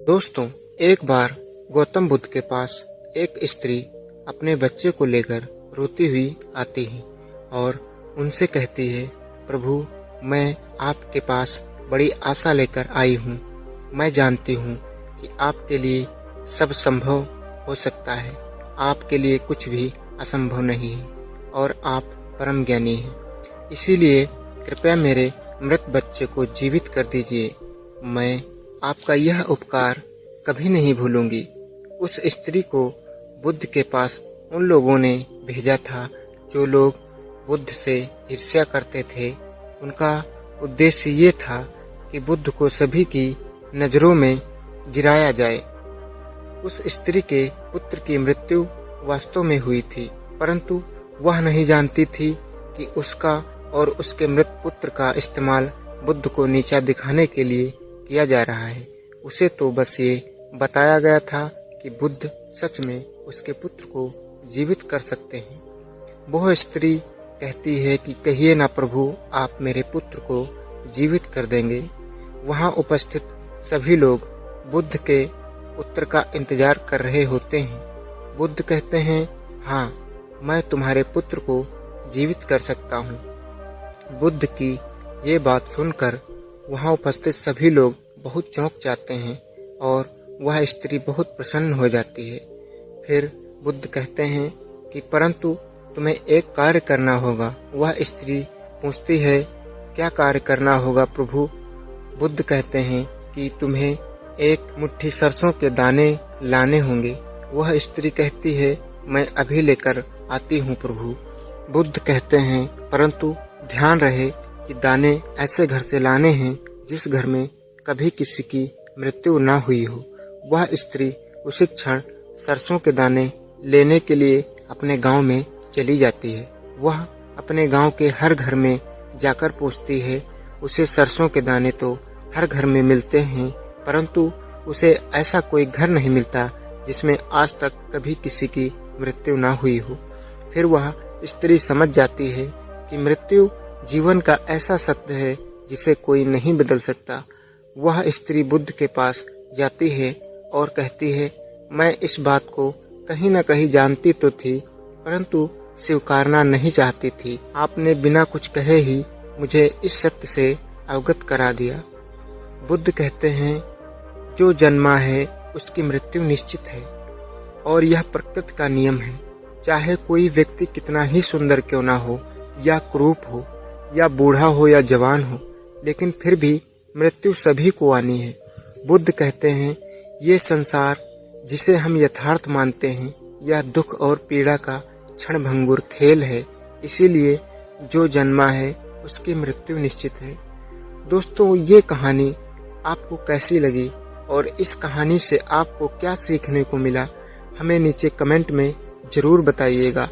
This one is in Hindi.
दोस्तों, एक बार गौतम बुद्ध के पास एक स्त्री अपने बच्चे को लेकर रोती हुई आती है और उनसे कहती है, प्रभु, मैं आपके पास बड़ी आशा लेकर आई हूँ। मैं जानती हूँ कि आपके लिए सब संभव हो सकता है। आपके लिए कुछ भी असंभव नहीं है और आप परम ज्ञानी हैं। इसीलिए कृपया मेरे मृत बच्चे को जीवित कर दीजिए। मैं आपका यह उपकार कभी नहीं भूलूंगी। उस स्त्री को बुद्ध के पास उन लोगों ने भेजा था जो लोग बुद्ध से ईर्ष्या करते थे। उनका उद्देश्य ये था कि बुद्ध को सभी की नज़रों में गिराया जाए। उस स्त्री के पुत्र की मृत्यु वास्तव में हुई थी, परंतु वह नहीं जानती थी कि उसका और उसके मृत पुत्र का इस्तेमाल बुद्ध को नीचा दिखाने के लिए किया जा रहा है। उसे तो बस ये बताया गया था कि बुद्ध सच में उसके पुत्र को जीवित कर सकते हैं। वह स्त्री कहती है कि कहिए ना प्रभु, आप मेरे पुत्र को जीवित कर देंगे। वहाँ उपस्थित सभी लोग बुद्ध के उत्तर का इंतजार कर रहे होते हैं। बुद्ध कहते हैं, हाँ, मैं तुम्हारे पुत्र को जीवित कर सकता हूँ। बुद्ध की ये बात सुनकर वहाँ उपस्थित सभी लोग बहुत चौंक जाते हैं और वह स्त्री बहुत प्रसन्न हो जाती है। फिर बुद्ध कहते हैं कि परंतु तुम्हें एक कार्य करना होगा। वह स्त्री पूछती है, क्या कार्य करना होगा प्रभु? बुद्ध कहते हैं कि तुम्हें एक मुट्ठी सरसों के दाने लाने होंगे। वह स्त्री कहती है, मैं अभी लेकर आती हूँ प्रभु। बुद्ध कहते हैं, परंतु ध्यान रहे कि दाने ऐसे घर से लाने हैं जिस घर में कभी किसी की मृत्यु ना हुई हो। वह स्त्री उसी क्षण सरसों के दाने लेने के लिए अपने गांव में चली जाती है। वह अपने गांव के हर घर में जाकर पूछती है। उसे सरसों के दाने तो हर घर में मिलते हैं, परंतु उसे ऐसा कोई घर नहीं मिलता जिसमें आज तक कभी किसी की मृत्यु ना हुई हो। फिर वह स्त्री समझ जाती है कि मृत्यु जीवन का ऐसा सत्य है जिसे कोई नहीं बदल सकता। वह स्त्री बुद्ध के पास जाती है और कहती है, मैं इस बात को कहीं न कहीं जानती तो थी, परंतु स्वीकारना नहीं चाहती थी। आपने बिना कुछ कहे ही मुझे इस सत्य से अवगत करा दिया। बुद्ध कहते हैं, जो जन्मा है उसकी मृत्यु निश्चित है और यह प्रकृति का नियम है। चाहे कोई व्यक्ति कितना ही सुंदर क्यों ना हो, या क्रूप हो, या बूढ़ा हो या जवान हो, लेकिन फिर भी मृत्यु सभी को आनी है। बुद्ध कहते हैं, ये संसार जिसे हम यथार्थ मानते हैं, यह दुख और पीड़ा का क्षणभंगुर खेल है। इसीलिए जो जन्मा है उसकी मृत्यु निश्चित है। दोस्तों, ये कहानी आपको कैसी लगी और इस कहानी से आपको क्या सीखने को मिला, हमें नीचे कमेंट में ज़रूर बताइएगा।